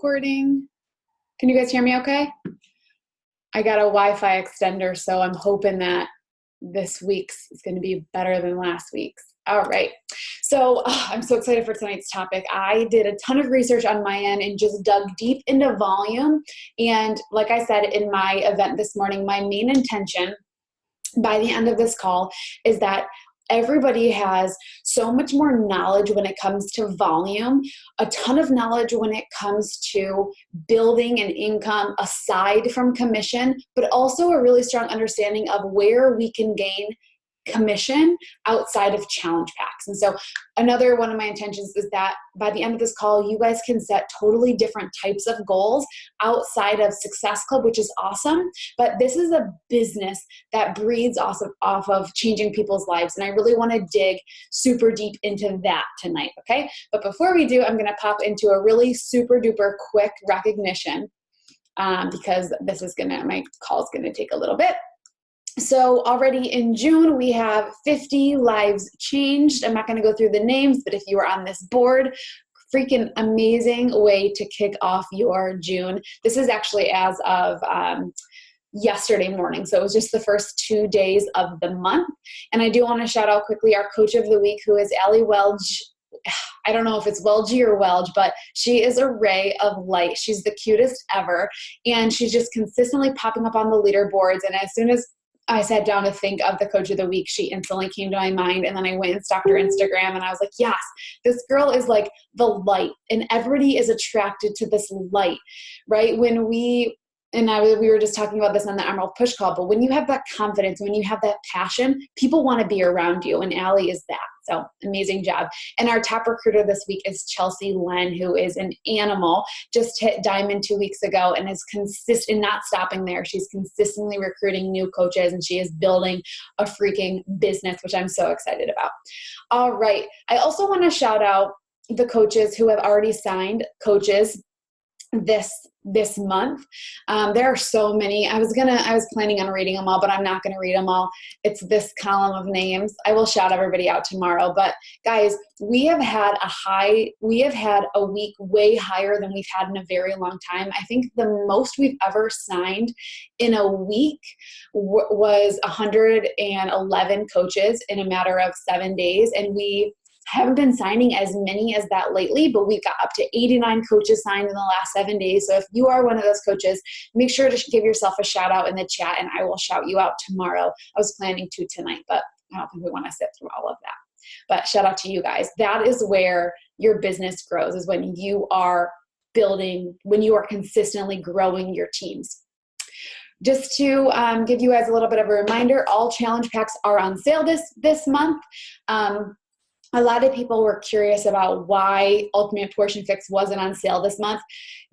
recording. Can you guys hear me okay? I got a Wi-Fi extender, so I'm hoping that this week's is going to be better than last week's. All right. So I'm so excited for tonight's topic. I did a ton of research on my end and just dug deep into volume. And like I said in my event this morning, my main intention by the end of this call is that everybody has so much more knowledge when it comes to volume, a ton of knowledge when it comes to building an income aside from commission, but also a really strong understanding of where we can gain commission outside of challenge packs. And so another one of my intentions is that by the end of this call, you guys can set totally different types of goals outside of Success Club, which is awesome. But this is a business that breeds off of changing people's lives. And I really want to dig super deep into that tonight. Okay. But before we do, I'm going to pop into a really super duper quick recognition because my call is going to take a little bit. So already in June, we have 50 lives changed. I'm not going to go through the names, but if you are on this board, freaking amazing way to kick off your June. This is actually as of yesterday morning. So it was just the first 2 days of the month. And I do want to shout out quickly our coach of the week, who is Allie Welge. I don't know if it's Welge or Welge, but she is a ray of light. She's the cutest ever. And she's just consistently popping up on the leaderboards. And as soon as I sat down to think of the coach of the week, she instantly came to my mind. And then I went and stalked her Instagram and I was like, yes, this girl is like the light and everybody is attracted to this light, right? We were just talking about this on the Emerald Push Call, but when you have that confidence, when you have that passion, people want to be around you. And Allie is that. So amazing job. And our top recruiter this week is Chelsea Len, who is an animal, just hit Diamond 2 weeks ago and is consistent, not stopping there. She's consistently recruiting new coaches and she is building a freaking business, which I'm so excited about. All right. I also want to shout out the coaches who have already signed coaches this month. There are so many. I was planning on reading them all, but I'm not going to read them all. It's this column of names. I will shout everybody out tomorrow. But guys, we have had a week way higher than we've had in a very long time. I think the most we've ever signed in a week was 111 coaches in a matter of 7 days. And we haven't been signing as many as that lately, but we got up to 89 coaches signed in the last 7 days. So if you are one of those coaches, make sure to give yourself a shout out in the chat and I will shout you out tomorrow. I was planning to tonight, but I don't think we want to sit through all of that. But shout out to you guys. That is where your business grows, is when you are consistently growing your teams. Just to give you guys a little bit of a reminder, all challenge packs are on sale this month. A lot of people were curious about why Ultimate Portion Fix wasn't on sale this month.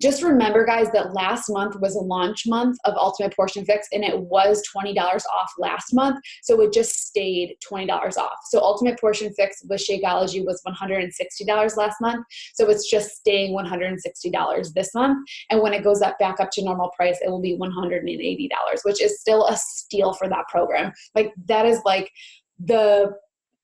Just remember, guys, that last month was a launch month of Ultimate Portion Fix, and it was $20 off last month, so it just stayed $20 off. So Ultimate Portion Fix with Shakeology was $160 last month, so it's just staying $160 this month. And when it goes back up to normal price, it will be $180, which is still a steal for that program. Like, that is like the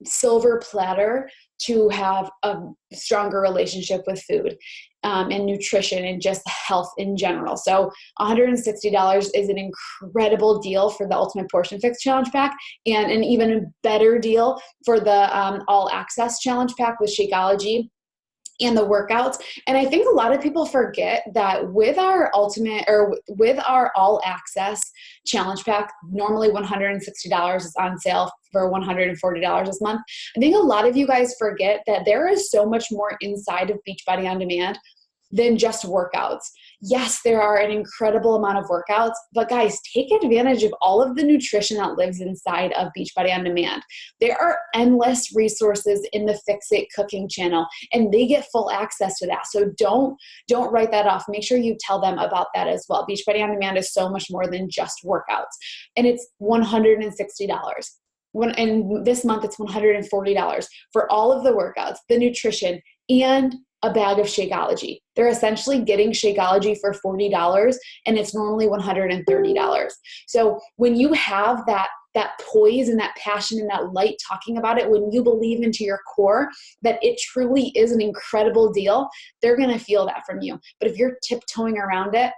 silver platter to have a stronger relationship with food and nutrition and just health in general. So $160 is an incredible deal for the Ultimate Portion Fix Challenge Pack, and an even better deal for the All Access Challenge Pack with Shakeology and the workouts. And I think a lot of people forget that with our All Access Challenge Pack, normally $160 is on sale for $140 this month. I think a lot of you guys forget that there is so much more inside of Beachbody On Demand than just workouts. Yes, there are an incredible amount of workouts, but guys, take advantage of all of the nutrition that lives inside of Beachbody On Demand. There are endless resources in the Fix It Cooking channel, and they get full access to that. So don't write that off. Make sure you tell them about that as well. Beachbody On Demand is so much more than just workouts, and it's $160. And this month it's $140 for all of the workouts, the nutrition, and a bag of Shakeology. They're essentially getting Shakeology for $40, and it's normally $130. So when you have that that poise and that passion and that light talking about it, when you believe into your core that it truly is an incredible deal, they're going to feel that from you. But if you're tiptoeing around it,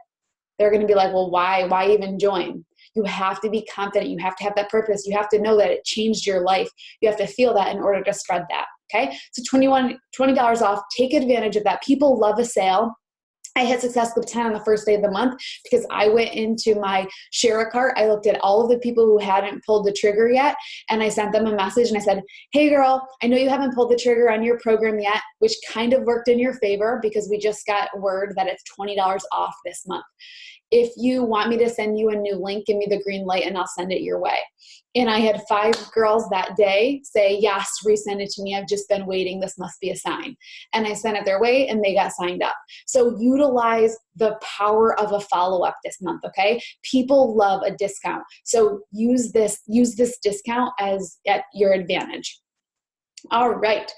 they're going to be like, well, why even join? You have to be confident. You have to have that purpose. You have to know that it changed your life. You have to feel that in order to spread that. Okay. So $20 off, take advantage of that. People love a sale. I hit Success Club 10 on the first day of the month because I went into my share a cart. I looked at all of the people who hadn't pulled the trigger yet, and I sent them a message and I said, hey girl, I know you haven't pulled the trigger on your program yet, which kind of worked in your favor because we just got word that it's $20 off this month. If you want me to send you a new link, give me the green light and I'll send it your way. And I had 5 girls that day say, yes, resend it to me. I've just been waiting. This must be a sign. And I sent it their way and they got signed up. So utilize the power of a follow-up this month, okay? People love a discount. So use this discount as at your advantage. All right.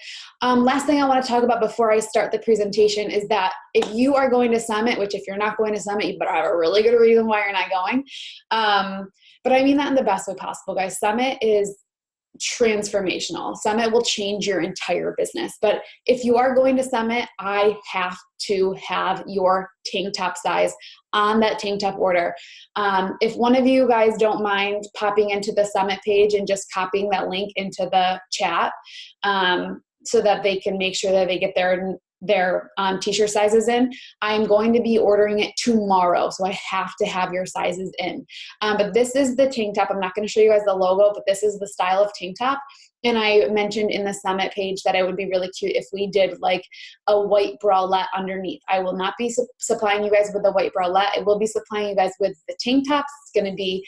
Last thing I want to talk about before I start the presentation is that if you are going to Summit, which if you're not going to Summit, you better have a really good reason why you're not going. But I mean that in the best way possible, guys. Summit is transformational. Summit will change your entire business. But if you are going to Summit, I have to have your tank top size on that tank top order. If one of you guys don't mind popping into the Summit page and just copying that link into the chat, so that they can make sure that they get their t-shirt sizes in. I'm going to be ordering it tomorrow, so I have to have your sizes in. But this is the tank top. I'm not going to show you guys the logo, but this is the style of tank top. And I mentioned in the Summit page that it would be really cute if we did like a white bralette underneath. I will not be supplying you guys with a white bralette. I will be supplying you guys with the tank tops. It's going to be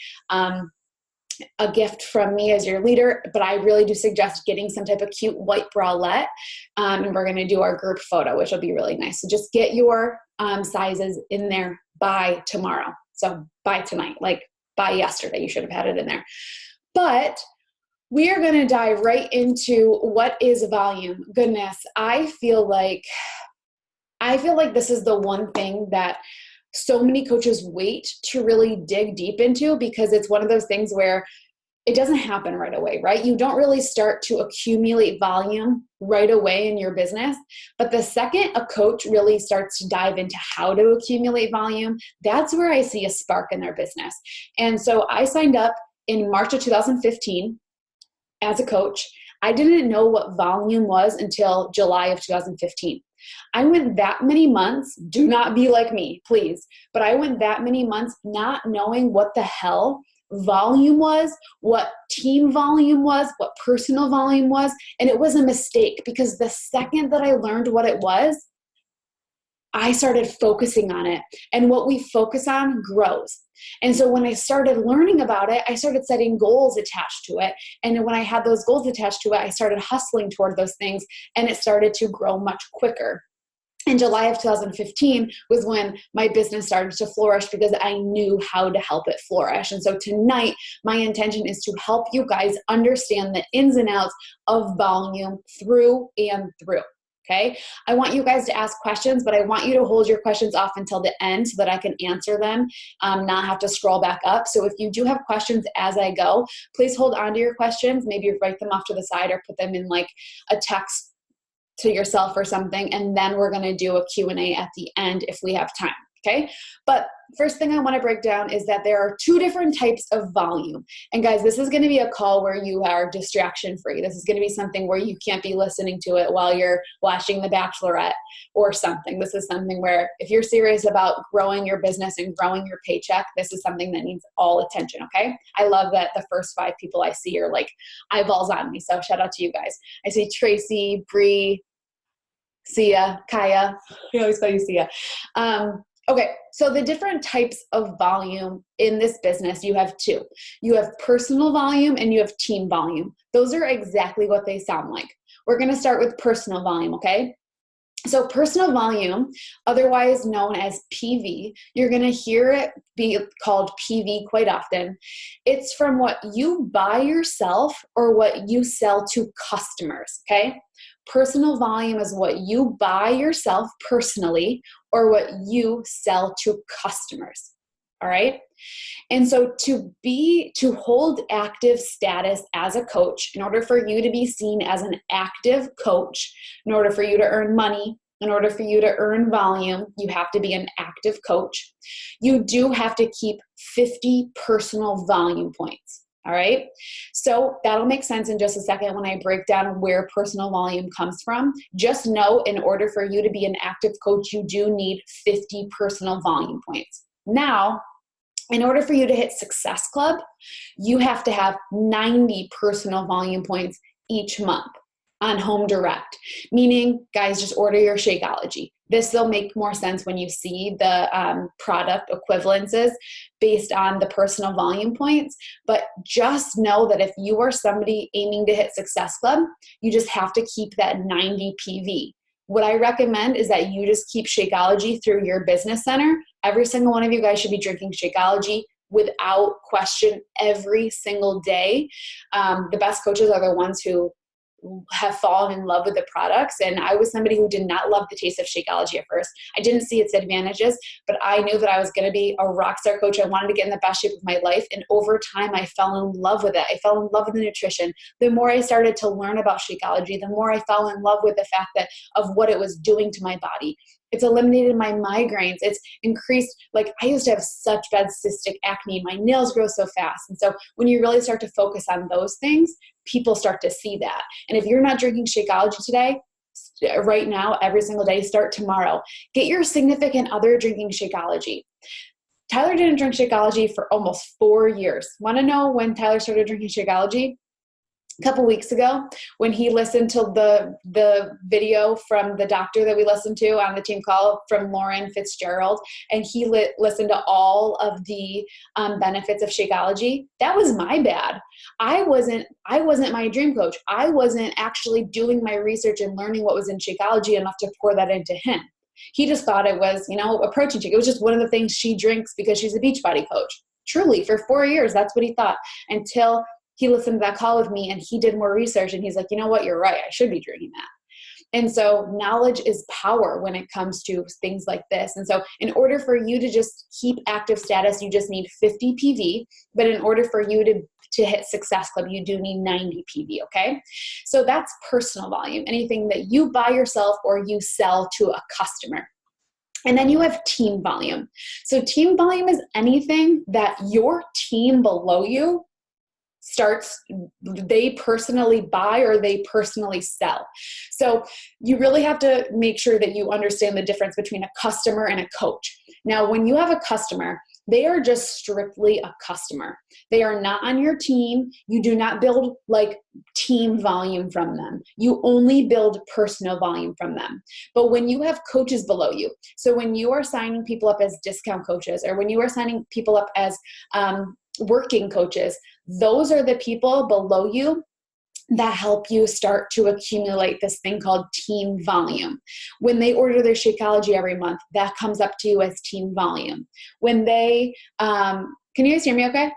a gift from me as your leader, but I really do suggest getting some type of cute white bralette. And we're going to do our group photo, which will be really nice. So just get your sizes in there by tomorrow. So by tonight, like by yesterday, you should have had it in there. But we are going to dive right into what is volume. Goodness, I feel like this is the one thing that so many coaches wait to really dig deep into, because it's one of those things where it doesn't happen right away, right? You don't really start to accumulate volume right away in your business. But the second a coach really starts to dive into how to accumulate volume, that's where I see a spark in their business. And so I signed up in March of 2015 as a coach. I didn't know what volume was until July of 2015. I went that many months, do not be like me, please, but I went that many months not knowing what the hell volume was, what team volume was, what personal volume was, and it was a mistake, because the second that I learned what it was, I started focusing on it, and what we focus on grows. And so when I started learning about it, I started setting goals attached to it. And when I had those goals attached to it, I started hustling toward those things, and it started to grow much quicker. In July of 2015 was when my business started to flourish, because I knew how to help it flourish. And so tonight, my intention is to help you guys understand the ins and outs of volume through and through. Okay. I want you guys to ask questions, but I want you to hold your questions off until the end so that I can answer them, not have to scroll back up. So if you do have questions as I go, please hold on to your questions. Maybe write them off to the side or put them in like a text to yourself or something. And then we're going to do a Q&A at the end if we have time. Okay. But first thing I want to break down is that there are 2 different types of volume. And guys, this is going to be a call where you are distraction free. This is going to be something where you can't be listening to it while you're watching The Bachelorette or something. This is something where if you're serious about growing your business and growing your paycheck, this is something that needs all attention. Okay. I love that the first 5 people I see are like eyeballs on me. So shout out to you guys. I see Tracy, Bree, Sia, Kaya. I always call you Sia. Okay, so the different types of volume in this business, you have 2. You have personal volume and you have team volume. Those are exactly what they sound like. We're going to start with personal volume, okay? So personal volume, otherwise known as PV, you're going to hear it be called PV quite often. It's from what you buy yourself or what you sell to customers, okay? Personal volume is what you buy yourself personally or what you sell to customers. All right. And so to hold active status as a coach, in order for you to be seen as an active coach, in order for you to earn money, in order for you to earn volume, you have to be an active coach. You do have to keep 50 personal volume points. All right. So that'll make sense in just a second when I break down where personal volume comes from. Just know, in order for you to be an active coach, you do need 50 personal volume points. Now, in order for you to hit Success Club, you have to have 90 personal volume points each month on home direct, meaning, guys, just order your Shakeology. This will make more sense when you see the product equivalences based on the personal volume points. But just know that if you are somebody aiming to hit Success Club, you just have to keep that 90 PV. What I recommend is that you just keep Shakeology through your business center. Every single one of you guys should be drinking Shakeology without question every single day. The best coaches are the ones who have fallen in love with the products. And I was somebody who did not love the taste of Shakeology at first. I didn't see its advantages, but I knew that I was going to be a rock star coach. I wanted to get in the best shape of my life. And over time, I fell in love with it. I fell in love with the nutrition. The more I started to learn about Shakeology, the more I fell in love with the fact that of what it was doing to my body. It's eliminated my migraines. It's increased, like I used to have such bad cystic acne. My nails grow so fast. And so when you really start to focus on those things, people start to see that. And if you're not drinking Shakeology today, right now, every single day, start tomorrow. Get your significant other drinking Shakeology. Tyler didn't drink Shakeology for almost 4 years. Want to know when Tyler started drinking Shakeology? A couple weeks ago, when he listened to the video from the doctor that we listened to on the team call from Lauren Fitzgerald, and he listened to all of the benefits of Shakeology. That was my bad. I wasn't my dream coach. I wasn't actually doing my research and learning what was in Shakeology enough to pour that into him. He just thought it was, a protein shake. It was just one of the things she drinks because she's a Beachbody coach. Truly, for 4 years, that's what he thought, until he listened to that call with me and he did more research and he's like, you know what, you're right. I should be drinking that. And so knowledge is power when it comes to things like this. And so in order for you to just keep active status, you just need 50 PV. But in order for you to hit Success Club, you do need 90 PV, okay? So that's personal volume, anything that you buy yourself or you sell to a customer. And then you have team volume. So team volume is anything that your team below you they personally buy or they personally sell. So you really have to make sure that you understand the difference between a customer and a coach. Now, when you have a customer, they are just strictly a customer. They are not on your team. You do not build like team volume from them. You only build personal volume from them. But when you have coaches below you, so when you are signing people up as discount coaches, or when you are signing people up as working coaches, those are the people below you that help you start to accumulate this thing called team volume. When they order their Shakeology every month, that comes up to you as team volume. When they, can you guys hear me okay?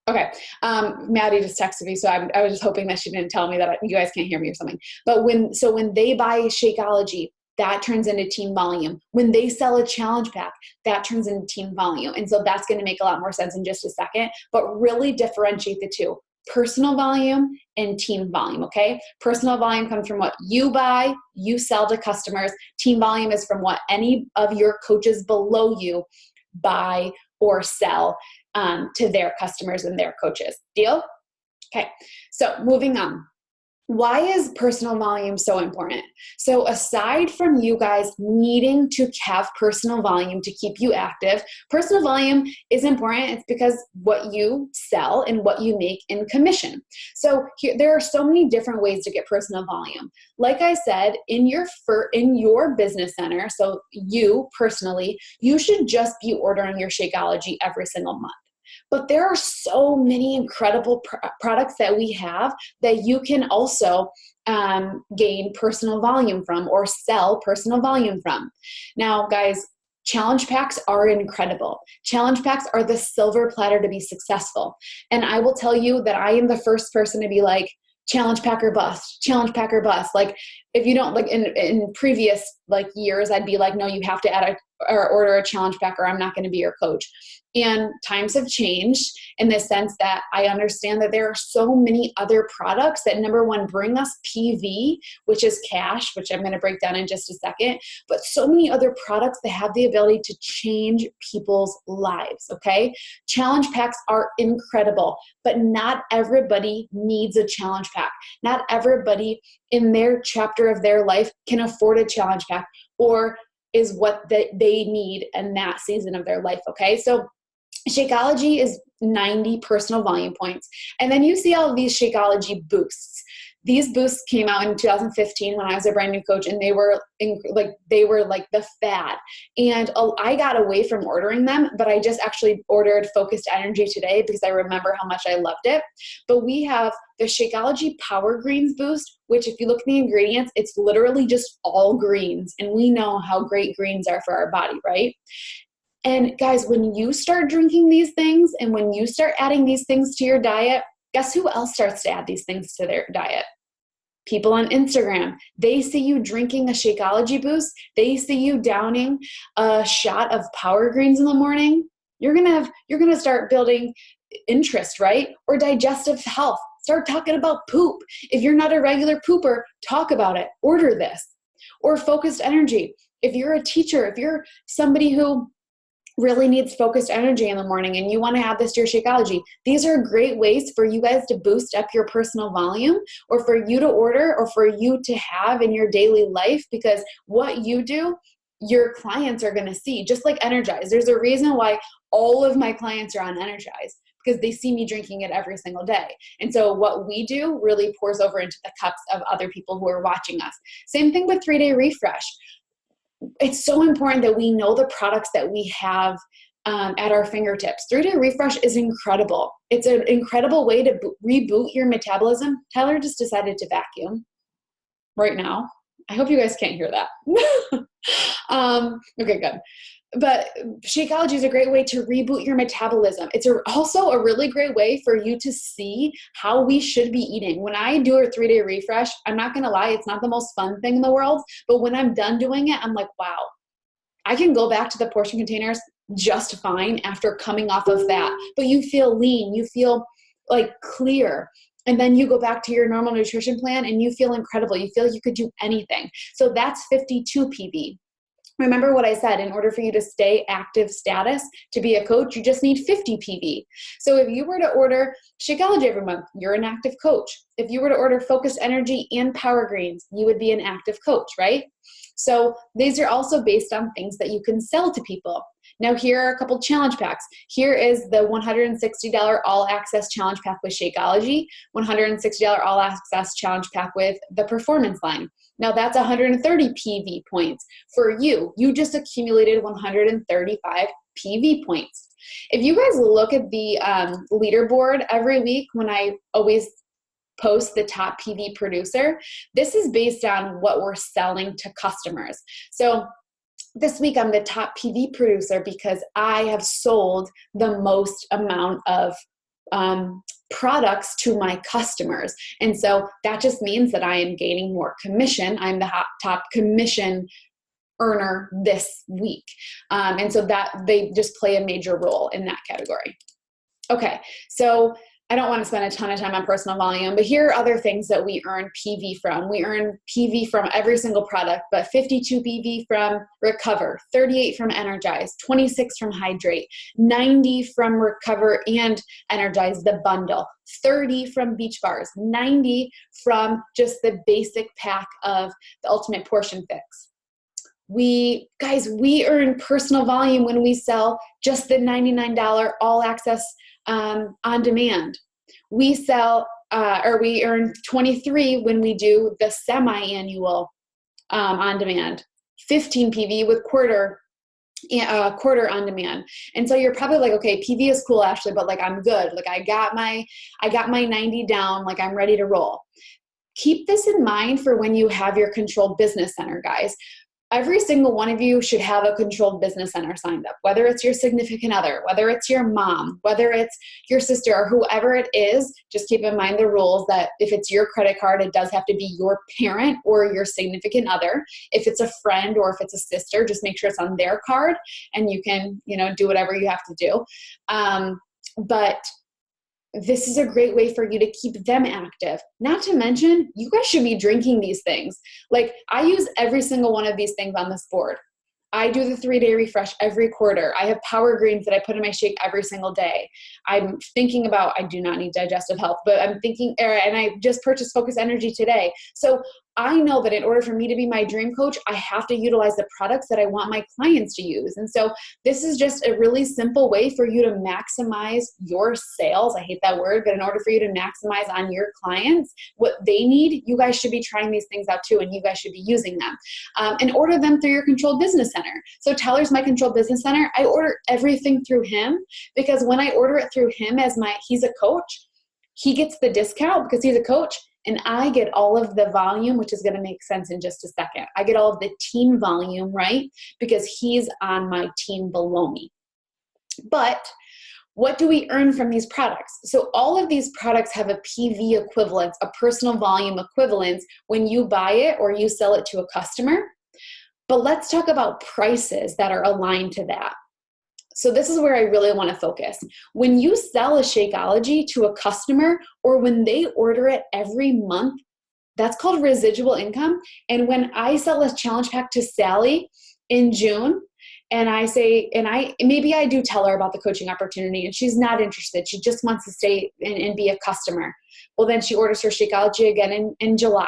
Okay. Maddie just texted me, so I was just hoping that she didn't tell me that you guys can't hear me or something. But when they buy Shakeology, that turns into team volume. When they sell a challenge pack, that turns into team volume. And so that's going to make a lot more sense in just a second, but really differentiate the two: personal volume and team volume, okay? Personal volume comes from what you buy, you sell to customers. Team volume is from what any of your coaches below you buy or sell to their customers and their coaches. Deal? Okay, so moving on. Why is personal volume so important? So aside from you guys needing to have personal volume to keep you active, personal volume is important. It's because what you sell and what you make in commission. So there are so many different ways to get personal volume. Like I said, in your business center, so you personally, you should just be ordering your Shakeology every single month. But there are so many incredible products that we have that you can also gain personal volume from or sell personal volume from. Now, guys, challenge packs are incredible. Challenge packs are the silver platter to be successful. And I will tell you that I am the first person to be like, challenge pack or bust, challenge pack or bust. Like, if you don't, like in previous like years, I'd be like, no, you have to add or order a challenge pack, or I'm not going to be your coach. And times have changed in the sense that I understand that there are so many other products that, number one, bring us PV, which is cash, which I'm going to break down in just a second, but so many other products that have the ability to change people's lives, okay? Challenge packs are incredible, but not everybody needs a challenge pack. Not everybody in their chapter of their life can afford a challenge pack or is what they need in that season of their life, okay? So Shakeology is 90 personal volume points. And then you see all of these Shakeology boosts. These boosts came out in 2015 when I was a brand new coach, and they were like the fad. And I got away from ordering them, but I just actually ordered Focused Energy today because I remember how much I loved it. But we have the Shakeology Power Greens boost, which if you look at the ingredients, it's literally just all greens. And we know how great greens are for our body, right? And guys, when you start drinking these things and when you start adding these things to your diet, guess who else starts to add these things to their diet? People on Instagram. They see you drinking a Shakeology boost. They see you downing a shot of Power Greens in the morning. You're gonna start building interest, right? Or digestive health. Start talking about poop. If you're not a regular pooper, talk about it. Order this. Or Focused Energy. If you're a teacher, if you're somebody who really needs focused energy in the morning and you want to add this to your Shakeology, these are great ways for you guys to boost up your personal volume, or for you to order, or for you to have in your daily life, because what you do, your clients are going to see. Just like Energize. There's a reason why all of my clients are on Energize, because they see me drinking it every single day. And so what we do really pours over into the cups of other people who are watching us. Same thing with 3-Day Refresh. It's so important that we know the products that we have at our fingertips. 3-Day Refresh is incredible. It's an incredible way to reboot your metabolism. Tyler just decided to vacuum right now. I hope you guys can't hear that. Okay, good. But Shakeology is a great way to reboot your metabolism. It's also a really great way for you to see how we should be eating. When I do a 3-Day refresh, I'm not going to lie, it's not the most fun thing in the world, but when I'm done doing it, I'm like, wow, I can go back to the portion containers just fine after coming off of that. But you feel lean, you feel like clear. And then you go back to your normal nutrition plan and you feel incredible. You feel like you could do anything. So that's 52 PV. Remember what I said, in order for you to stay active status, to be a coach, you just need 50 PV. So if you were to order Shakeology every month, you're an active coach. If you were to order Focused Energy and Power Greens, you would be an active coach, right? So these are also based on things that you can sell to people. Now here are a couple challenge packs. Here is the $160 all access challenge pack with Shakeology, $160 all access challenge pack with the Performance line. Now that's 130 PV points for you. You just accumulated 135 PV points. If you guys look at the leaderboard every week when I always post the top PV producer, this is based on what we're selling to customers. So this week I'm the top PV producer because I have sold the most amount of products to my customers. And so that just means that I am gaining more commission. I'm the top commission earner this week. And so that they just play a major role in that category. Okay, so I don't want to spend a ton of time on personal volume, but here are other things that we earn PV from. We earn PV from every single product, but 52 PV from Recover, 38 from Energize, 26 from Hydrate, 90 from Recover and Energize, the bundle, 30 from Beach Bars, 90 from just the basic pack of the Ultimate Portion Fix. We earn personal volume when we sell just the $99 all access on demand. We earn 23 when we do the semi-annual on demand, 15 PV with quarter on demand. And so you're probably like, okay, PV is cool, Ashley, but like I'm good. Like I got my 90 down, like I'm ready to roll. Keep this in mind for when you have your controlled business center, guys. every single one of you should have a controlled business center signed up, whether it's your significant other, whether it's your mom, whether it's your sister, or whoever it is. Just keep in mind the rules that if it's your credit card, it does have to be your parent or your significant other. If it's a friend or if it's a sister, just make sure it's on their card and you can, do whatever you have to do. But this is a great way for you to keep them active. Not to mention, you guys should be drinking these things. Like, I use every single one of these things on this board. I do the 3-day refresh every quarter. I have power greens that I put in my shake every single day. I'm thinking about, I do not need digestive health, but I'm thinking, and I just purchased Focus Energy today. So I know that in order for me to be my dream coach, I have to utilize the products that I want my clients to use. And so this is just a really simple way for you to maximize your sales. I hate that word, but in order for you to maximize on your clients what they need, you guys should be trying these things out too, and you guys should be using them. And order them through your controlled business center. So Tyler's my controlled business center. I order everything through him because when I order it through him he's a coach, he gets the discount because he's a coach. And I get all of the volume, which is going to make sense in just a second. I get all of the team volume, right? Because he's on my team below me. But what do we earn from these products? So all of these products have a PV equivalence, a personal volume equivalence when you buy it or you sell it to a customer. But let's talk about prices that are aligned to that. So this is where I really want to focus. When you sell a Shakeology to a customer or when they order it every month, that's called residual income. And when I sell a challenge pack to Sally in June, and I say, maybe I do tell her about the coaching opportunity and she's not interested. She just wants to stay and be a customer. Well, then she orders her Shakeology again in July.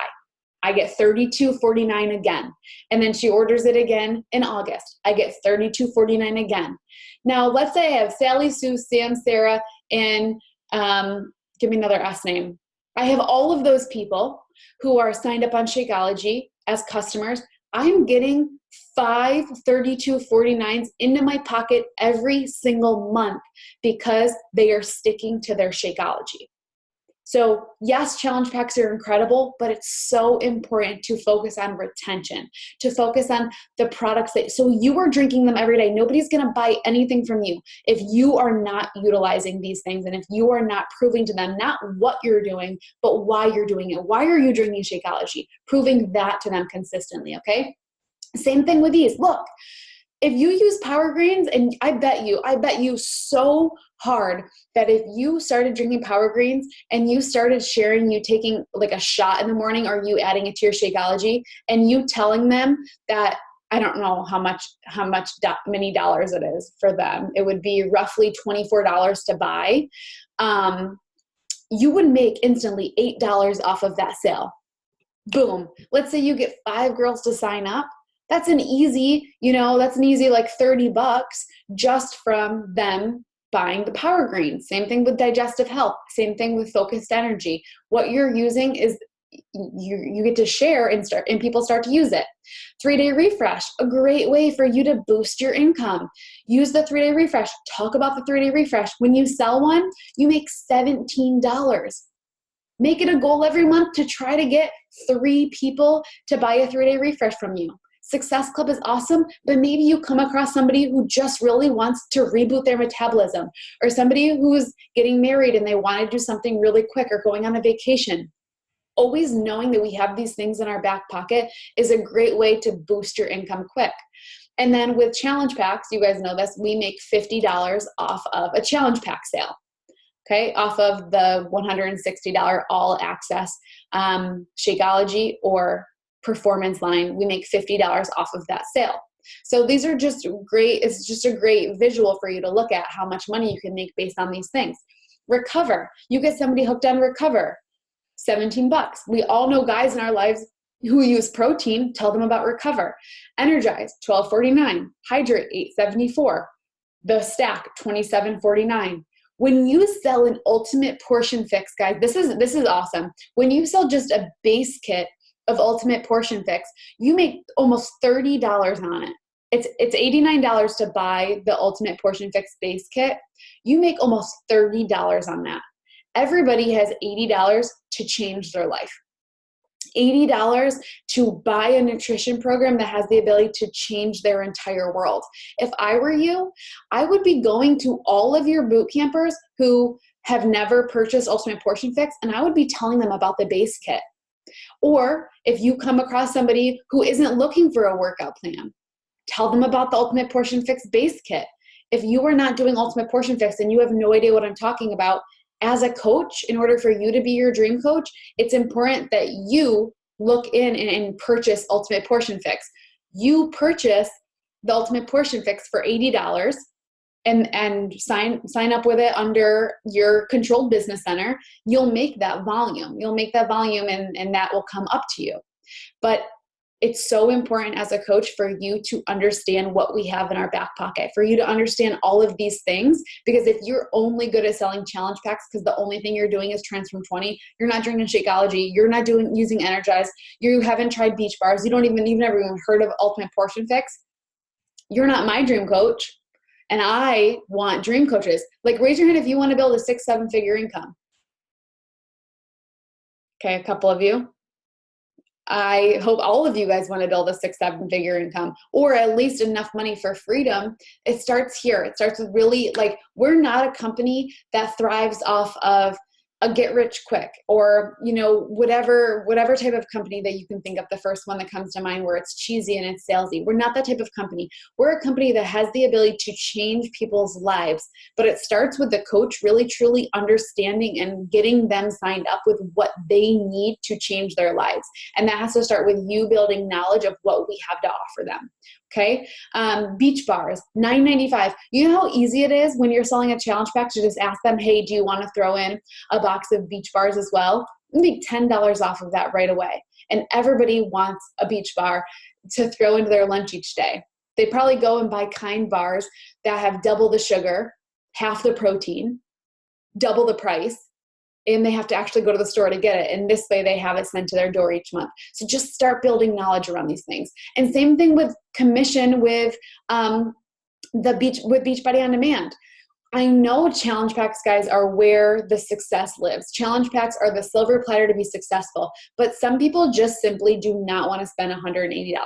I get $32.49 again. And then she orders it again in August. I get $32.49 again. Now, let's say I have Sally, Sue, Sam, Sarah, and give me another S name. I have all of those people who are signed up on Shakeology as customers. I'm getting 5 $32.49s into my pocket every single month because they are sticking to their Shakeology. So yes, challenge packs are incredible, but it's so important to focus on retention, to focus on the products so you are drinking them every day. Nobody's going to buy anything from you if you are not utilizing these things and if you are not proving to them not what you're doing, but why you're doing it. Why are you drinking Shakeology? Proving that to them consistently, okay? Same thing with these. Look, if you use Power Greens, and I bet you so hard that if you started drinking Power Greens and you started sharing you taking like a shot in the morning or you adding it to your Shakeology and you telling them that, I don't know many dollars it is for them. It would be roughly $24 to buy. You would make instantly $8 off of that sale. Boom. Let's say you get 5 girls to sign up. That's an easy like $30 just from them buying the Power Greens. Same thing with digestive health. Same thing with focused energy. What you're using is you get to share and people start to use it. 3-day refresh, a great way for you to boost your income. Use the 3-day refresh. Talk about the 3-day refresh. When you sell one, you make $17. Make it a goal every month to try to get 3 people to buy a 3-day refresh from you. Success Club is awesome, but maybe you come across somebody who just really wants to reboot their metabolism, or somebody who's getting married and they want to do something really quick or going on a vacation. Always knowing that we have these things in our back pocket is a great way to boost your income quick. And then with challenge packs, you guys know this, we make $50 off of a challenge pack sale. Okay, off of the $160 all access Shakeology or performance line, we make $50 off of that sale. So these are just great. It's just a great visual for you to look at how much money you can make based on these things. Recover. You get somebody hooked on Recover, $17. We all know guys in our lives who use protein. Tell them about Recover. Energize, $12.49. Hydrate, $8.74. The Stack, $27.49. When you sell an Ultimate Portion Fix, guys, this is awesome. When you sell just a base kit of Ultimate Portion Fix, you make almost $30 on it. It's $89 to buy the Ultimate Portion Fix base kit. You make almost $30 on that. Everybody has $80 to change their life. $80 to buy a nutrition program that has the ability to change their entire world. If I were you, I would be going to all of your boot campers who have never purchased Ultimate Portion Fix, and I would be telling them about the base kit. Or if you come across somebody who isn't looking for a workout plan, tell them about the Ultimate Portion Fix base kit. If you are not doing Ultimate Portion Fix and you have no idea what I'm talking about, as a coach, in order for you to be your dream coach, it's important that you look in and purchase Ultimate Portion Fix. You purchase the Ultimate Portion Fix for $80 and sign up with it under your controlled business center. You'll make that volume. You'll make that volume and that will come up to you. But it's so important as a coach for you to understand what we have in our back pocket, for you to understand all of these things, because if you're only good at selling challenge packs because the only thing you're doing is Transform 20, you're not drinking Shakeology, you're not using Energize, you haven't tried beach bars, you've never even heard of Ultimate Portion Fix, you're not my dream coach. And I want dream coaches. Like, raise your hand if you want to build a 6-7 figure income. Okay, a couple of you. I hope all of you guys want to build a 6-7 figure income, or at least enough money for freedom. It starts here. It starts with really, like, we're not a company that thrives off of a get rich quick, or, you know, whatever type of company that you can think of, the first one that comes to mind where it's cheesy and it's salesy. We're not that type of company. We're a company that has the ability to change people's lives, but it starts with the coach really truly understanding and getting them signed up with what they need to change their lives. And that has to start with you building knowledge of what we have to offer them. Okay. Beach bars, $9.95. You know how easy it is when you're selling a challenge pack to just ask them, hey, do you want to throw in a box of beach bars as well? You make $10 off of that right away. And everybody wants a beach bar to throw into their lunch each day. They probably go and buy Kind bars that have double the sugar, half the protein, double the price, and they have to actually go to the store to get it. And this way they have it sent to their door each month. So just start building knowledge around these things. And same thing with commission with Beachbody On Demand. I know challenge packs, guys, are where the success lives. Challenge packs are the silver platter to be successful, but some people just simply do not want to spend $180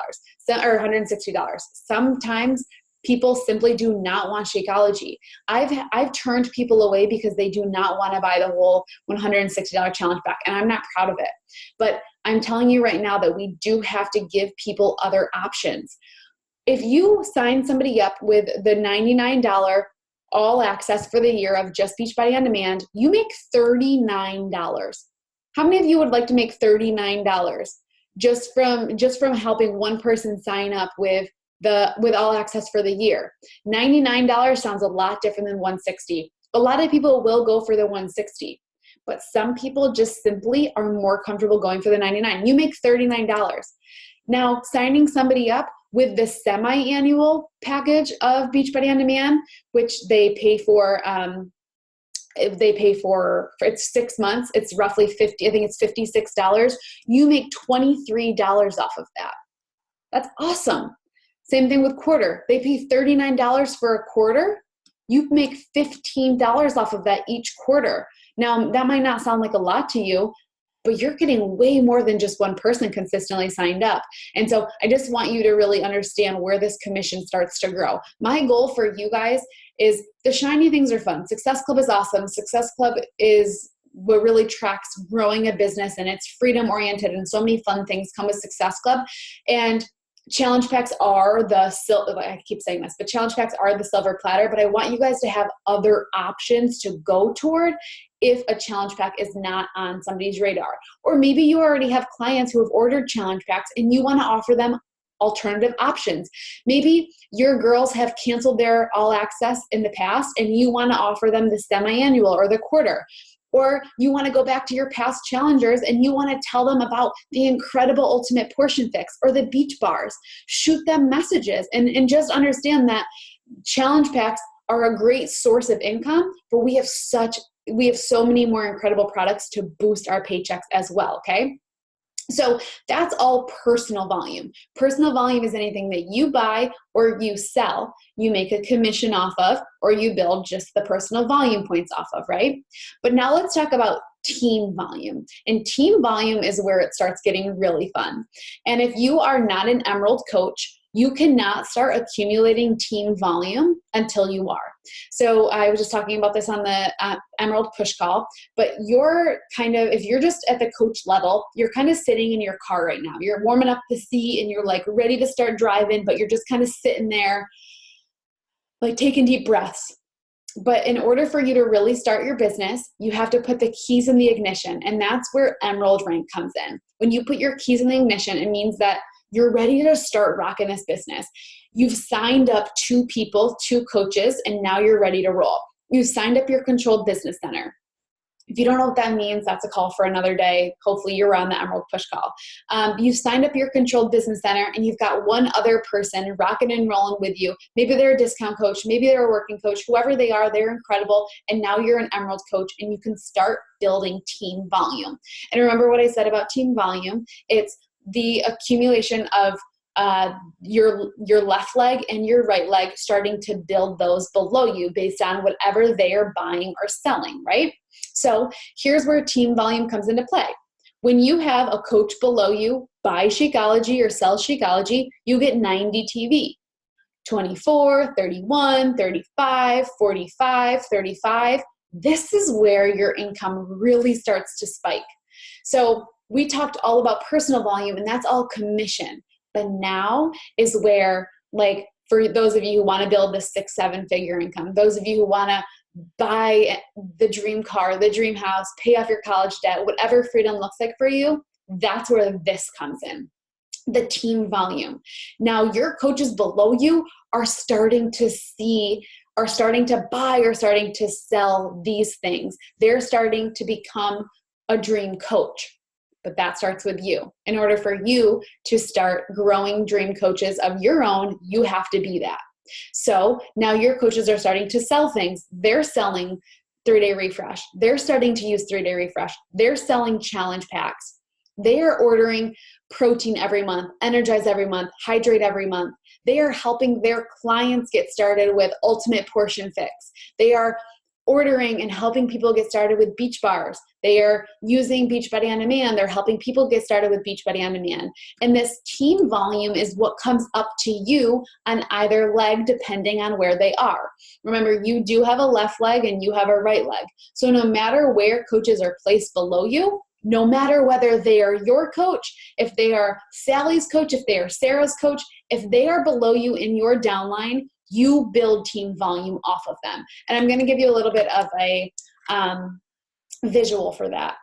or $160. Sometimes people simply do not want Shakeology. I've turned people away because they do not want to buy the whole $160 challenge pack, and I'm not proud of it. But I'm telling you right now that we do have to give people other options. If you sign somebody up with the $99 all access for the year of just Beachbody On Demand, you make $39. How many of you would like to make $39 just from helping one person sign up with all access for the year? $99 sounds a lot different than $160. A lot of people will go for the $160, but some people just simply are more comfortable going for the $99. You make $39. Now, signing somebody up with the semi-annual package of Beachbody On Demand, which they pay for, it's 6 months, it's roughly $56. You make $23 off of that. That's awesome. Same thing with quarter. They pay $39 for a quarter. You make $15 off of that each quarter. Now, that might not sound like a lot to you, but you're getting way more than just one person consistently signed up. And so I just want you to really understand where this commission starts to grow. My goal for you guys is the shiny things are fun. Success Club is awesome. Success Club is what really tracks growing a business, and it's freedom oriented, and so many fun things come with Success Club. And challenge packs are I keep saying this, but challenge packs are the silver platter, but I want you guys to have other options to go toward if a challenge pack is not on somebody's radar. Or maybe you already have clients who have ordered challenge packs and you want to offer them alternative options. Maybe your girls have canceled their all access in the past and you want to offer them the semi-annual or the quarter. Or you want to go back to your past challengers and you want to tell them about the incredible Ultimate Portion Fix or the beach bars. Shoot them messages and just understand that challenge packs are a great source of income, but we have so many more incredible products to boost our paychecks as well, okay? So that's all personal volume. Personal volume is anything that you buy or you sell, you make a commission off of, or you build just the personal volume points off of, right? But now let's talk about team volume. And team volume is where it starts getting really fun. And if you are not an Emerald coach, you cannot start accumulating team volume until you are. So I was just talking about this on the Emerald push call, but if you're just at the coach level, you're kind of sitting in your car right now. You're warming up the seat and you're like ready to start driving, but you're just kind of sitting there, like taking deep breaths. But in order for you to really start your business, you have to put the keys in the ignition. And that's where Emerald rank comes in. When you put your keys in the ignition, it means that you're ready to start rocking this business. You've signed up 2 people, 2 coaches, and now you're ready to roll. You've signed up your controlled business center. If you don't know what that means, that's a call for another day. Hopefully you're on the Emerald push call. You've signed up your controlled business center and you've got one other person rocking and rolling with you. Maybe they're a discount coach, maybe they're a working coach, whoever they are, they're incredible. And now you're an Emerald coach and you can start building team volume. And remember what I said about team volume. It's the accumulation of your left leg and your right leg starting to build those below you based on whatever they are buying or selling, right? So here's where team volume comes into play. When you have a coach below you buy Shakeology or sell Shakeology, you get 90 TV. 24, 31, 35, 45, 35. This is where your income really starts to spike. So we talked all about personal volume and that's all commission. But now is where, like, for those of you who want to build the 6-7 figure income, those of you who want to buy the dream car, the dream house, pay off your college debt, whatever freedom looks like for you, that's where this comes in. The team volume. Now your coaches below you are starting to buy or starting to sell these things. They're starting to become a dream coach. But that starts with you. In order for you to start growing dream coaches of your own, you have to be that. So now your coaches are starting to sell things. They're selling 3-day refresh. They're starting to use 3-day refresh. They're selling challenge packs. They are ordering protein every month, energize every month, hydrate every month. They are helping their clients get started with ultimate portion fix. They are ordering and helping people get started with beach bars. They are using Beachbody On Demand. They're helping people get started with Beachbody On Demand. And this team volume is what comes up to you on either leg, depending on where they are. Remember, you do have a left leg and you have a right leg. So no matter where coaches are placed below you, no matter whether they are your coach, if they are Sally's coach, if they are Sarah's coach, if they are below you in your downline, you build team volume off of them. And I'm going to give you a little bit of a visual for that.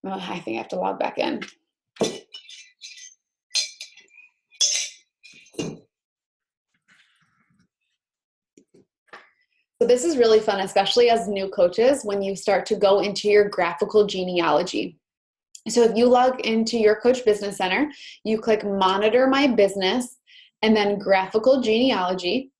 I think I have to log back in. So this is really fun, especially as new coaches, when you start to go into your graphical genealogy. So if you log into your Coach Business Center, you click Monitor My Business, and then Graphical Genealogy.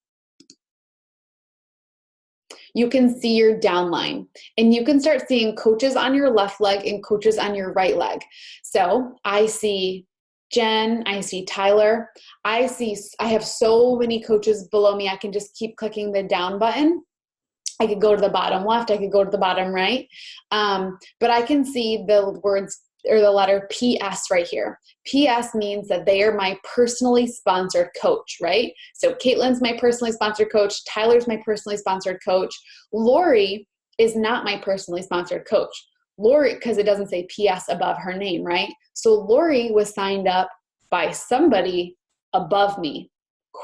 You can see your downline, and you can start seeing coaches on your left leg and coaches on your right leg. So I see Jen, I see Tyler, I have so many coaches below me. I can just keep clicking the down button. I could go to the bottom left, I could go to the bottom right, but I can see the words or the letter PS right here. PS means that they are my personally sponsored coach, right? So Caitlin's my personally sponsored coach. Tyler's my personally sponsored coach. Lori is not my personally sponsored coach. Lori, because it doesn't say PS above her name, right? So Lori was signed up by somebody above me.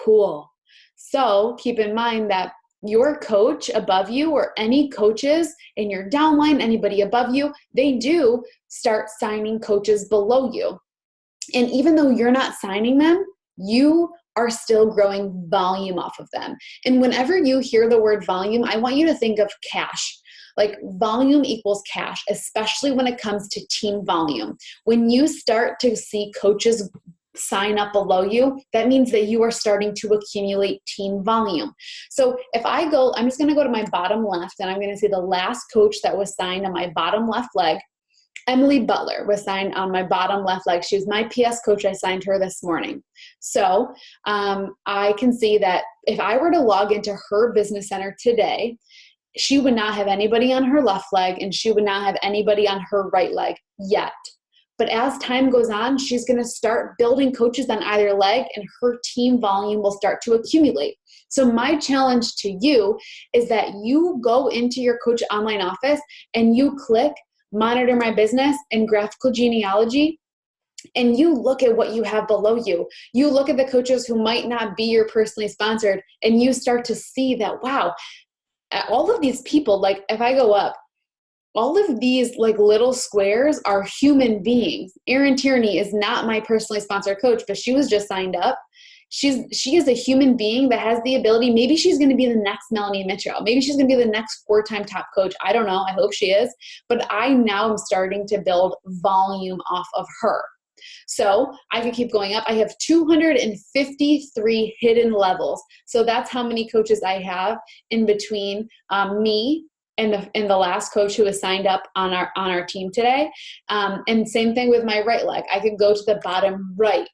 Cool. So keep in mind that your coach above you or any coaches in your downline, anybody above you, they do start signing coaches below you. And even though you're not signing them, you are still growing volume off of them. And whenever you hear the word volume, I want you to think of cash. Like volume equals cash, especially when it comes to team volume. When you start to see coaches sign up below you, that means that you are starting to accumulate team volume. So if I go, I'm just going to go to my bottom left and I'm going to see the last coach that was signed on my bottom left leg. Emily Butler was signed on my bottom left leg. She was my PS coach. I signed her this morning. So I can see that if I were to log into her business center today, she would not have anybody on her left leg and she would not have anybody on her right leg yet. But as time goes on, she's going to start building coaches on either leg and her team volume will start to accumulate. So my challenge to you is that you go into your coach online office and you click monitor my business and graphical genealogy, and you look at what you have below you. You look at the coaches who might not be your personally sponsored, and you start to see that, wow, all of these people, like if I go up, all of these like little squares are human beings. Erin Tierney is not my personally sponsored coach, but she was just signed up. She is a human being that has the ability. Maybe she's going to be the next Melanie Mitchell. Maybe she's going to be the next 4-time top coach. I don't know. I hope she is. But I now am starting to build volume off of her. So I could keep going up. I have 253 hidden levels. So that's how many coaches I have in between me and the last coach who was signed up on our team today. And same thing with my right leg. I could go to the bottom right.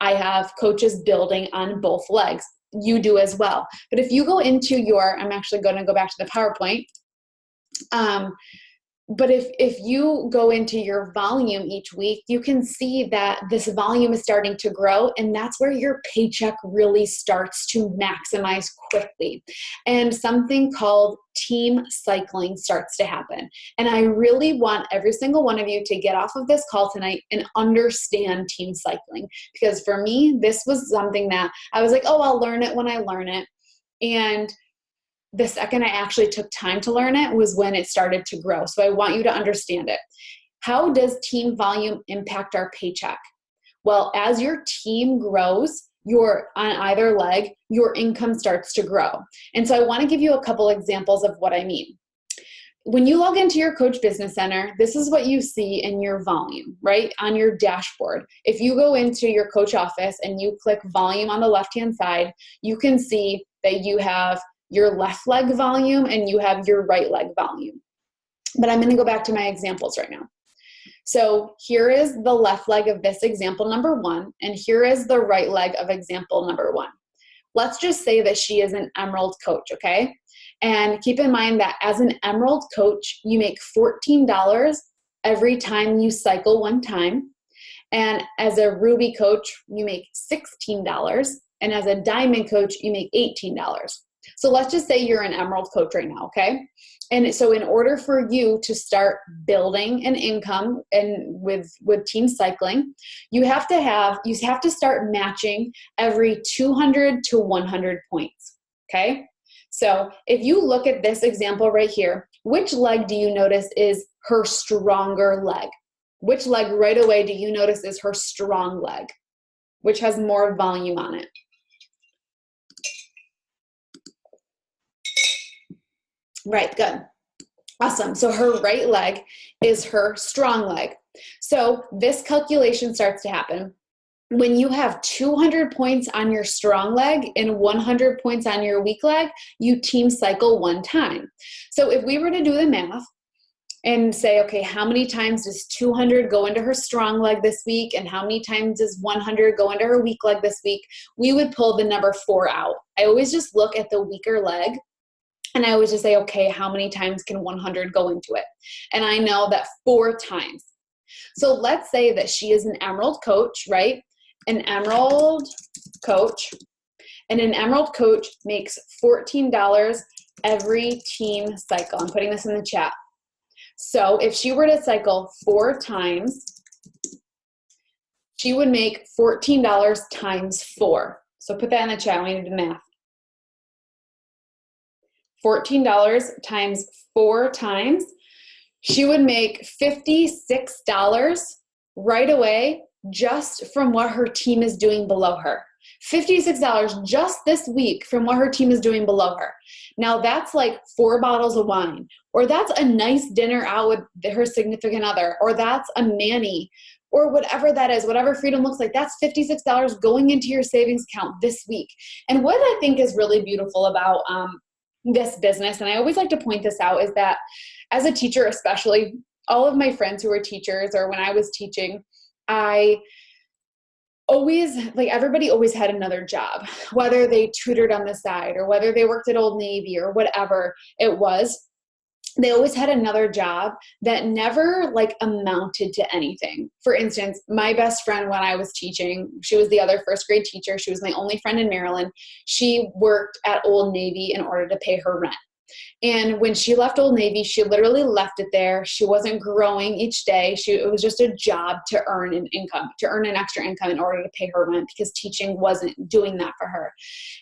I have coaches building on both legs. You do as well. But if you go into I'm actually going to go back to the PowerPoint. But if you go into your volume each week, you can see that this volume is starting to grow, and that's where your paycheck really starts to maximize quickly. And something called team cycling starts to happen. And I really want every single one of you to get off of this call tonight and understand team cycling. Because for me, this was something that I was like, oh, I'll learn it when I learn it. And the second I actually took time to learn it was when it started to grow. So I want you to understand it. How does team volume impact our paycheck? Well, as your team grows, on either leg, your income starts to grow. And so I want to give you a couple examples of what I mean. When you log into your Coach Business Center, this is what you see in your volume, right? On your dashboard. If you go into your coach office and you click volume on the left-hand side, you can see that you have your left leg volume and you have your right leg volume. But I'm going to go back to my examples right now. So here is the left leg of this example number 1, and here is the right leg of example number 1. Let's just say that she is an Emerald coach, okay? And keep in mind that as an Emerald coach, you make $14 every time you cycle one time. And as a Ruby coach, you make $16. And as a Diamond coach, you make $18. So let's just say you're an Emerald coach right now, okay? And so in order for you to start building an income and with team cycling, you have to start matching every 200 to 100 points, okay? So if you look at this example right here, which leg do you notice is her stronger leg? Which leg right away do you notice is her strong leg, which has more volume on it? Right, good. Awesome. So her right leg is her strong leg. So this calculation starts to happen. When you have 200 points on your strong leg and 100 points on your weak leg, you team cycle one time. So if we were to do the math and say, okay, how many times does 200 go into her strong leg this week and how many times does 100 go into her weak leg this week, we would pull the number 4 out. I always just look at the weaker leg. And I always just say, okay, how many times can 100 go into it? And I know that 4 times. So let's say that she is an Emerald coach, right? An Emerald coach. And an Emerald coach makes $14 every team cycle. I'm putting this in the chat. So if she were to cycle 4 times, she would make $14 times 4. So put that in the chat. We need to do the math. $14 times 4 times, she would make $56 right away just from what her team is doing below her. $56 just this week from what her team is doing below her. Now that's like 4 bottles of wine, or that's a nice dinner out with her significant other, or that's a Manny, or whatever that is, whatever freedom looks like. That's $56 going into your savings account this week. And what I think is really beautiful about this business, and I always like to point this out, is that as a teacher, especially all of my friends who are teachers, or when I was teaching, I always, like everybody always had another job, whether they tutored on the side or whether they worked at Old Navy or whatever it was. They always had another job that never like amounted to anything. For instance, my best friend when I was teaching, she was the other first grade teacher. She was my only friend in Maryland. She worked at Old Navy in order to pay her rent. And when she left Old Navy, she literally left it there. She wasn't growing each day. It was just a job to earn an income, to earn an extra income in order to pay her rent, because teaching wasn't doing that for her.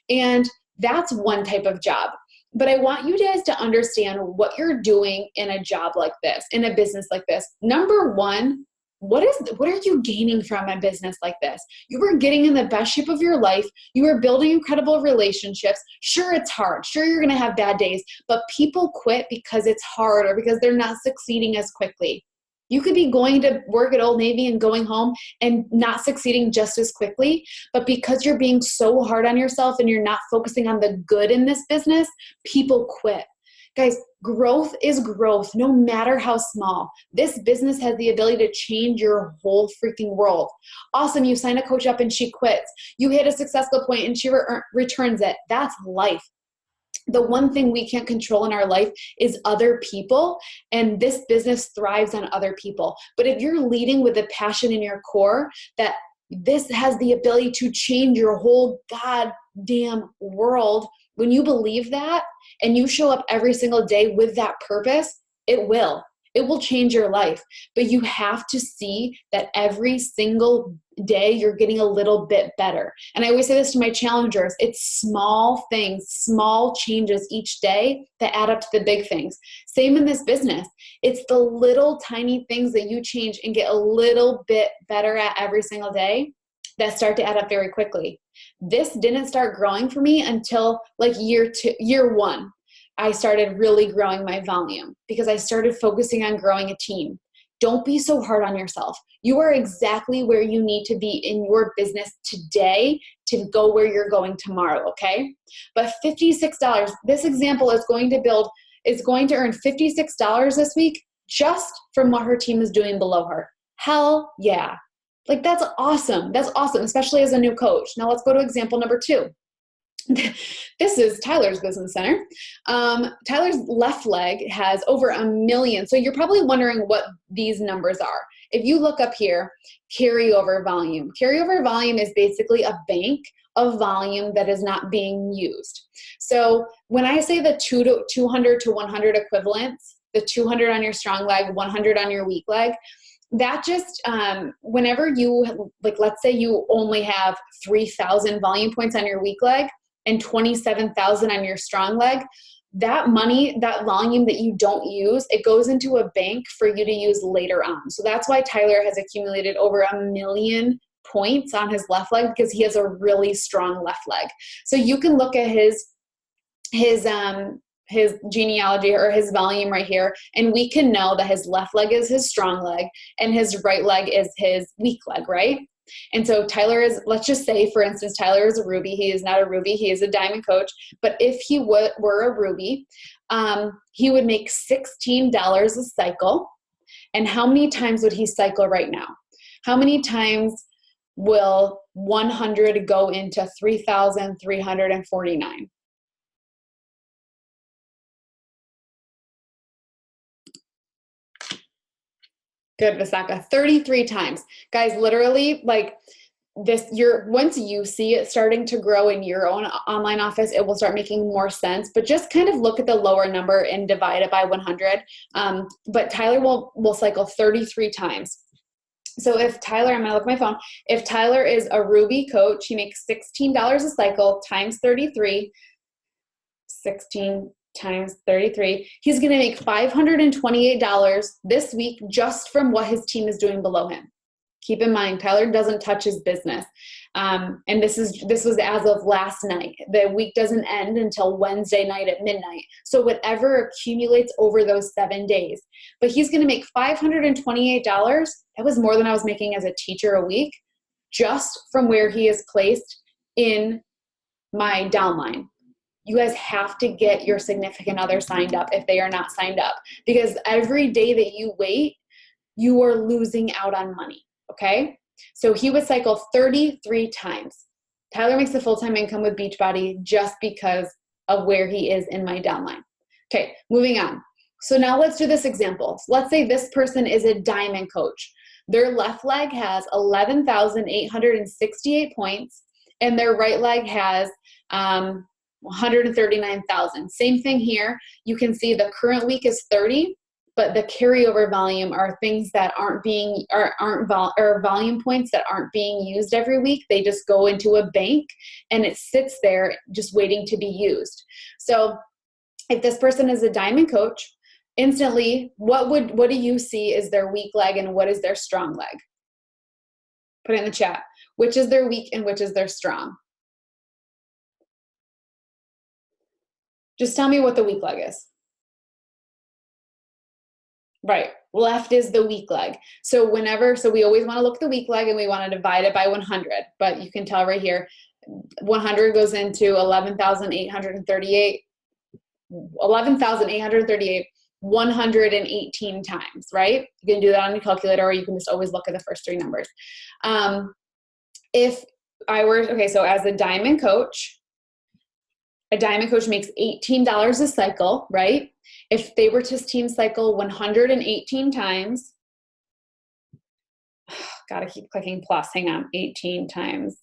And that's one type of job. But I want you guys to understand what you're doing in a job like this, in a business like this. Number one, what are you gaining from a business like this? You are getting in the best shape of your life. You are building incredible relationships. Sure, it's hard. Sure, you're going to have bad days, but people quit because it's hard or because they're not succeeding as quickly. You could be going to work at Old Navy and going home and not succeeding just as quickly, but because you're being so hard on yourself and you're not focusing on the good in this business, people quit. Guys, growth is growth, no matter how small. This business has the ability to change your whole freaking world. Awesome, you sign a coach up and she quits. You hit a successful point and she returns it. That's life. The one thing we can't control in our life is other people, and this business thrives on other people. But if you're leading with a passion in your core that this has the ability to change your whole goddamn world, when you believe that and you show up every single day with that purpose, it will. It will change your life. But you have to see that every single day you're getting a little bit better. And I always say this to my challengers, it's small things, small changes each day that add up to the big things. Same in this business. It's the little tiny things that you change and get a little bit better at every single day that start to add up very quickly. This didn't start growing for me until like year one. I started really growing my volume because I started focusing on growing a team. Don't be so hard on yourself. You are exactly where you need to be in your business today to go where you're going tomorrow, okay? But $56, this example is going to earn $56 this week just from what her team is doing below her. Hell yeah. Like that's awesome. That's awesome, especially as a new coach. Now let's go to example number 2. This is Tyler's business center. Tyler's left leg has over 1 million. So you're probably wondering what these numbers are. If you look up here, carryover volume. Carryover volume is basically a bank of volume that is not being used. So when I say the 200 to 100 equivalents, the 200 on your strong leg, 100 on your weak leg, that just, whenever you, like, let's say you only have 3,000 volume points on your weak leg, and 27,000 on your strong leg, that money, that volume that you don't use, it goes into a bank for you to use later on. So that's why Tyler has accumulated over 1 million points on his left leg, because he has a really strong left leg. So you can look at his genealogy or his volume right here, and we can know that his left leg is his strong leg and his right leg is his weak leg, right? And so Tyler is, let's just say, for instance, Tyler is a Ruby. He is not a Ruby. He is a Diamond coach. But if he were a Ruby, he would make $16 a cycle. And how many times would he cycle right now? How many times will 100 go into 3,349? Good, Visaka. 33 times. Guys, literally, like this, once you see it starting to grow in your own online office, it will start making more sense. But just kind of look at the lower number and divide it by 100. But Tyler will cycle 33 times. So if Tyler, I'm going to look at my phone. If Tyler is a Ruby coach, he makes $16 a cycle times 33. 16 times 33, he's going to make $528 this week just from what his team is doing below him. Keep in mind, Tyler doesn't touch his business. And this was as of last night. The week doesn't end until Wednesday night at midnight. So whatever accumulates over those 7 days. But he's going to make $528. That was more than I was making as a teacher a week, just from where he is placed in my downline. You guys have to get your significant other signed up if they are not signed up, because every day that you wait, you are losing out on money. Okay. So he would cycle 33 times. Tyler makes a full-time income with Beachbody just because of where he is in my downline. Okay, moving on. So now let's do this example. Let's say this person is a diamond coach. Their left leg has 11,868 points, and their right leg has 139,000. Same thing here. You can see the current week is 30, but the carryover volume are things that aren't volume points that aren't being used every week. They just go into a bank and it sits there just waiting to be used. So if this person is a diamond coach, instantly, what do you see is their weak leg and what is their strong leg? Put it in the chat. Which is their weak and which is their strong? Just tell me what the weak leg is. Right, left is the weak leg. So we always want to look at the weak leg and we want to divide it by 100. But you can tell right here, 100 goes into 11,838, 118 times, right? You can do that on your calculator, or you can just always look at the first three numbers. So as a diamond coach makes $18 a cycle, right? If they were to team cycle 118 times, gotta keep clicking plus, hang on, 18 times.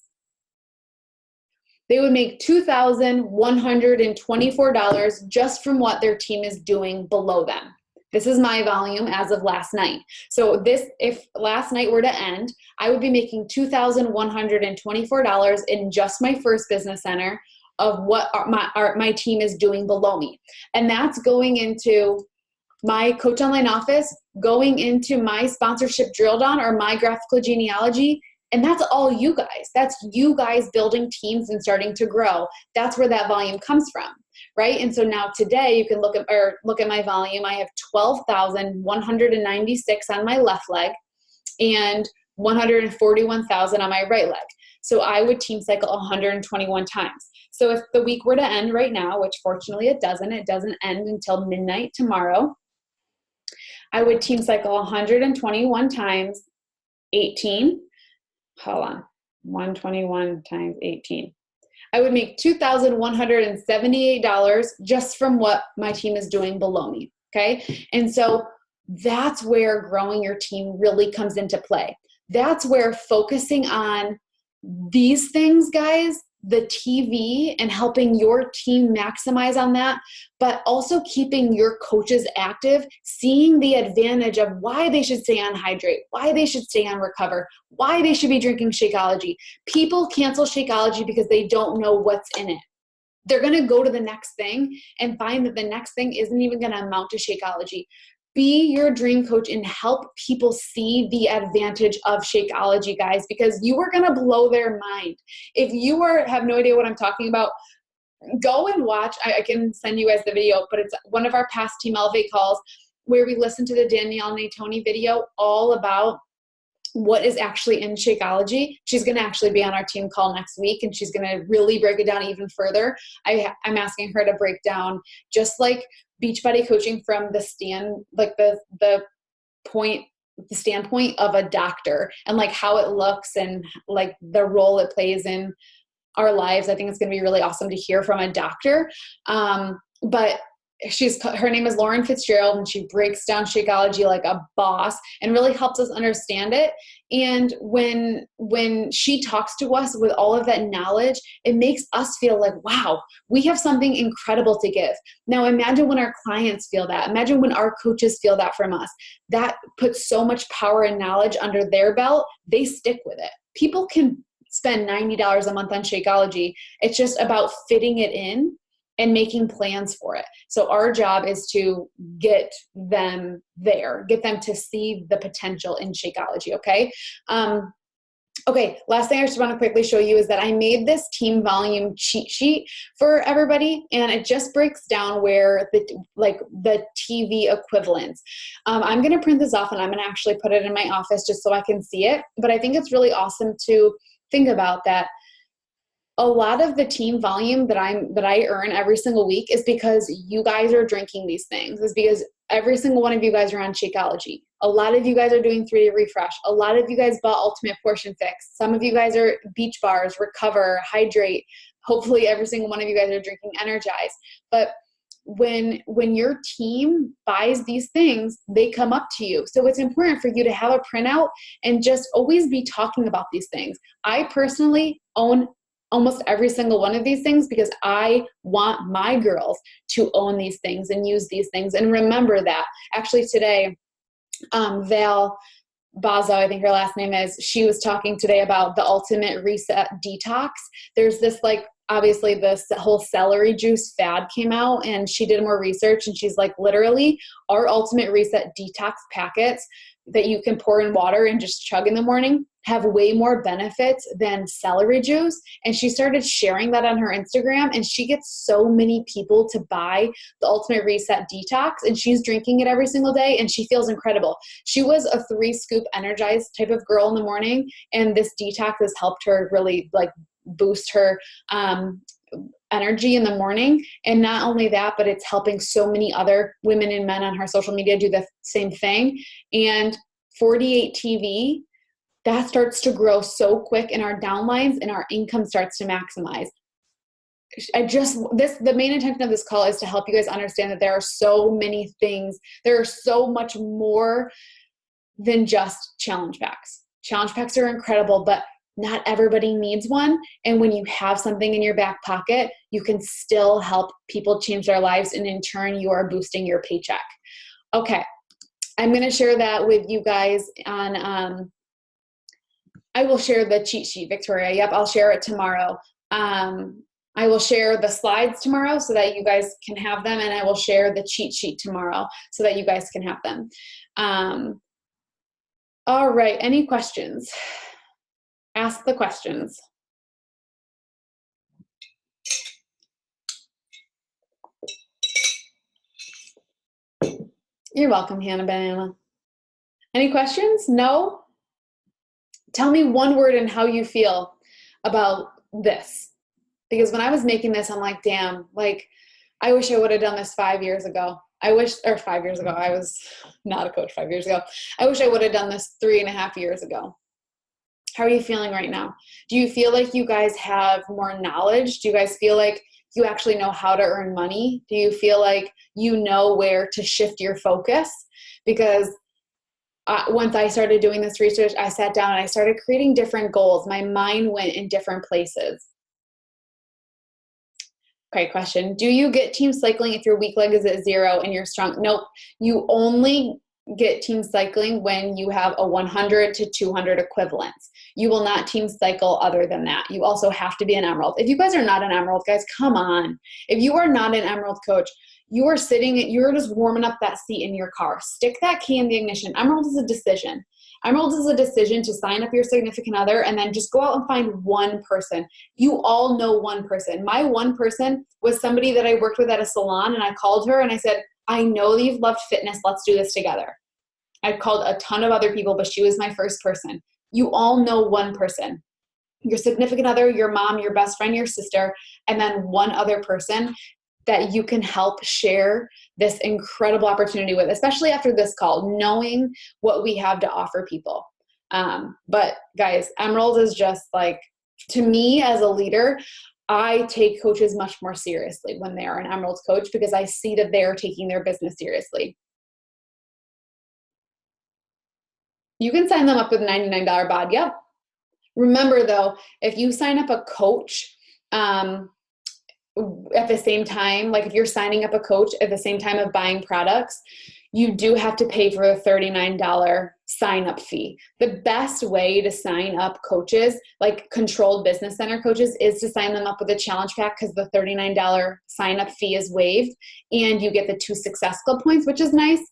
They would make $2,124 just from what their team is doing below them. This is my volume as of last night. So if last night were to end, I would be making $2,124 in just my first business center of what my team is doing below me. And that's going into my Coach Online office, going into my sponsorship drill down or my graphical genealogy. And that's all you guys. That's you guys building teams and starting to grow. That's where that volume comes from, right? And so now today you can look at my volume. I have 12,196 on my left leg and 141,000 on my right leg. So I would team cycle 121 times. So if the week were to end right now, which fortunately it doesn't end until midnight tomorrow, I would team cycle 121 times 18. Hold on, 121 times 18. I would make $2,178 just from what my team is doing below me, okay? And so that's where growing your team really comes into play. That's where focusing on these things, guys, the TV and helping your team maximize on that, but also keeping your coaches active, seeing the advantage of why they should stay on hydrate, why they should stay on recover, why they should be drinking Shakeology. People cancel Shakeology because they don't know what's in it. They're going to go to the next thing and find that the next thing isn't even going to amount to Shakeology. Be your dream coach and help people see the advantage of Shakeology, guys, because you are going to blow their mind. If you have no idea what I'm talking about, go and watch. I can send you guys the video, but it's one of our past Team Elevate calls where we listened to the Danielle Natoni video all about what is actually in Shakeology. She's going to actually be on our team call next week, and she's going to really break it down even further. I'm asking her to break down just like Beachbody coaching from the standpoint of a doctor and like how it looks and like the role it plays in our lives. I think it's going to be really awesome to hear from a doctor. But her name is Lauren Fitzgerald, and she breaks down Shakeology like a boss and really helps us understand it. And when she talks to us with all of that knowledge, it makes us feel like, wow, we have something incredible to give. Now imagine when our clients feel that. Imagine when our coaches feel that from us. That puts so much power and knowledge under their belt. They stick with it. People can spend $90 a month on Shakeology. It's just about fitting it in and making plans for it. So our job is to get them there, get them to see the potential in Shakeology, okay? Okay, last thing I just want to quickly show you is that I made this team volume cheat sheet for everybody, and it just breaks down where the TV equivalents. I'm going to print this off, and I'm going to actually put it in my office just so I can see it, but I think it's really awesome to think about that. A lot of the team volume that I earn every single week is because you guys are drinking these things. It's because every single one of you guys are on Shakeology. A lot of you guys are doing 3-day refresh. A lot of you guys bought Ultimate Portion Fix. Some of you guys are beach bars, recover, hydrate. Hopefully every single one of you guys are drinking Energize. But when your team buys these things, they come up to you. So it's important for you to have a printout and just always be talking about these things. I personally own almost every single one of these things because I want my girls to own these things and use these things and remember that. Actually today, Val Bazo, I think her last name is, she was talking today about the Ultimate Reset Detox. There's this obviously this whole celery juice fad came out and she did more research and she's like, literally our Ultimate Reset Detox packets that you can pour in water and just chug in the morning have way more benefits than celery juice. And she started sharing that on her Instagram and she gets so many people to buy the Ultimate Reset Detox and she's drinking it every single day and she feels incredible. She was a 3-scoop energized type of girl in the morning and this detox has helped her really boost her energy in the morning. And not only that, but it's helping so many other women and men on her social media do the same thing. And 48 TV, that starts to grow so quick in our downlines and our income starts to maximize. The main intention of this call is to help you guys understand that there are so many things. There are so much more than just challenge packs. Challenge packs are incredible, but not everybody needs one. And when you have something in your back pocket, you can still help people change their lives. And in turn, you are boosting your paycheck. Okay. I'm going to share that with you guys on, I will share the cheat sheet, Victoria. Yep. I'll share it tomorrow. I will share the slides tomorrow so that you guys can have them. And I will share the cheat sheet tomorrow so that you guys can have them. All right. Any questions? Ask the questions. You're welcome, Hannah Banana. Any questions? No? Tell me one word and how you feel about this. Because when I was making this, I'm like, damn, I wish I would have done this 5 years ago. 5 years ago, I was not a coach 5 years ago. I wish I would have done this 3.5 years ago. How are you feeling right now? Do you feel like you guys have more knowledge? Do you guys feel like you actually know how to earn money? Do you feel like you know where to shift your focus? Because once I started doing this research, I sat down and I started creating different goals. My mind went in different places. Okay, question. Do you get team cycling if your weak leg is at 0 and you're strong? Nope. You only get team cycling when you have a 100 to 200 equivalence. You will not team cycle other than that. You also have to be an Emerald. If you guys are not an Emerald, guys, come on. If you are not an Emerald coach, you're just warming up that seat in your car. Stick that key in the ignition. Emerald is a decision. Emerald is a decision to sign up your significant other and then just go out and find one person. You all know one person. My one person was somebody that I worked with at a salon, and I called her and I said, I know that you've loved fitness. Let's do this together. I called a ton of other people, but she was my first person. You all know one person. Your significant other, your mom, your best friend, your sister, and then one other person that you can help share this incredible opportunity with, especially after this call, knowing what we have to offer people. But guys, Emerald is just to me as a leader, I take coaches much more seriously when they are an Emerald coach because I see that they are taking their business seriously. You can sign them up with a $99 bod. Yep. Remember though, if you sign up a coach, at the same time, if you're signing up a coach at the same time of buying products, you do have to pay for a $39 sign-up fee. The best way to sign up coaches, controlled business center coaches, is to sign them up with a challenge pack because the $39 sign-up fee is waived and you get the 2 Success Club points, which is nice.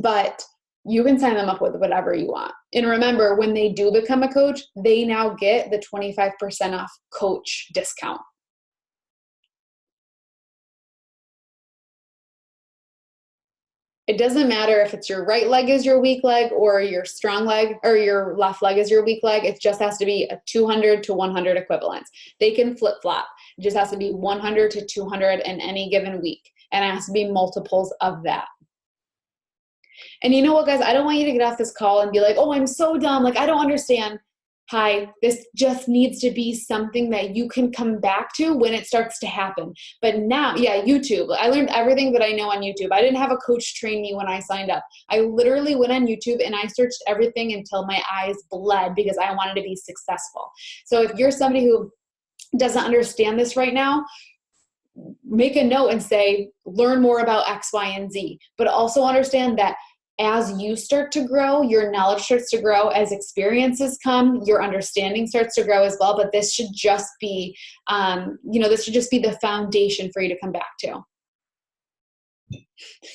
But you can sign them up with whatever you want. And remember, when they do become a coach, they now get the 25% off coach discount. It doesn't matter if it's your right leg is your weak leg or your strong leg or your left leg is your weak leg. It just has to be a 200 to 100 equivalence. They can flip-flop. It just has to be 100 to 200 in any given week. and it has to be multiples of that. And you know what, guys? I don't want you to get off this call and be like, oh, I'm so dumb. Like, I don't understand. Hi, this just needs to be something that you can come back to when it starts to happen. But now, yeah, YouTube. I learned everything that I know on YouTube. I didn't have a coach train me when I signed up. I literally went on YouTube and I searched everything until my eyes bled because I wanted to be successful. So if you're somebody who doesn't understand this right now, make a note and say, learn more about X, Y, and Z. But also understand that as you start to grow, your knowledge starts to grow. As experiences come, your understanding starts to grow as well. But this should just be, this should just be the foundation for you to come back to.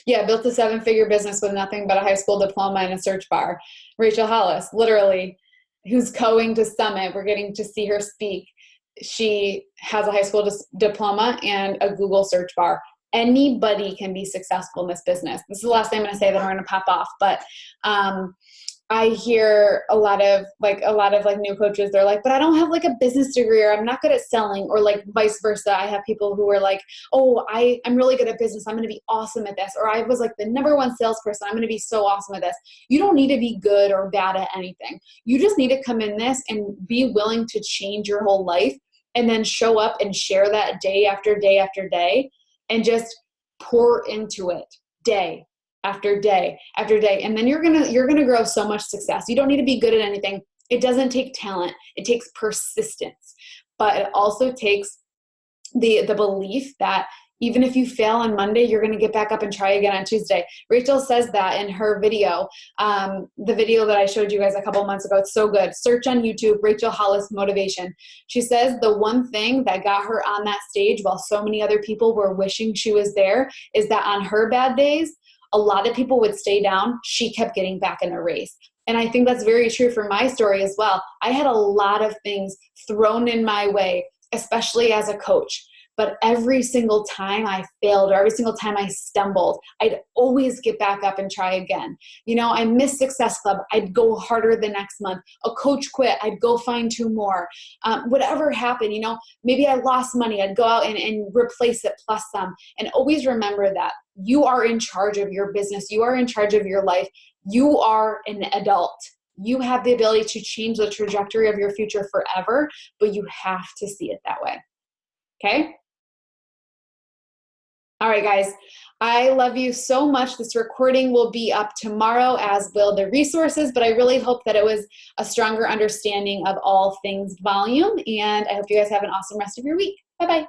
Yeah, built a 7-figure business with nothing but a high school diploma and a search bar. Rachel Hollis, literally, who's going to Summit. We're getting to see her speak. She has a high school diploma and a Google search bar. Anybody can be successful in this business. This is the last thing I'm going to say, that we're going to pop off. But I hear a lot of new coaches. They're like, but I don't have like a business degree, or I'm not good at selling, or like vice versa. I have people who are like, oh, I'm really good at business. I'm going to be awesome at this. Or I was like the #1 salesperson. I'm going to be so awesome at this. You don't need to be good or bad at anything. You just need to come in this and be willing to change your whole life, and then show up and share that day after day after day, and just pour into it day after day after day. And then you're gonna grow so much success. You don't need to be good at anything. It doesn't take talent. It takes persistence. But it also takes the belief that even if you fail on Monday, you're going to get back up and try again on Tuesday. Rachel says that in her video, the video that I showed you guys a couple months ago. It's so good. Search on YouTube, Rachel Hollis Motivation. She says the one thing that got her on that stage while so many other people were wishing she was there is that on her bad days, a lot of people would stay down. She kept getting back in the race. And I think that's very true for my story as well. I had a lot of things thrown in my way, especially as a coach. But every single time I failed, or every single time I stumbled, I'd always get back up and try again. I missed Success Club. I'd go harder the next month. A coach quit. I'd go find 2 more. Whatever happened, maybe I lost money. I'd go out and replace it plus some. And always remember that you are in charge of your business. You are in charge of your life. You are an adult. You have the ability to change the trajectory of your future forever, but you have to see it that way. Okay? All right, guys, I love you so much. This recording will be up tomorrow, as will the resources, but I really hope that it was a stronger understanding of all things volume, and I hope you guys have an awesome rest of your week. Bye-bye.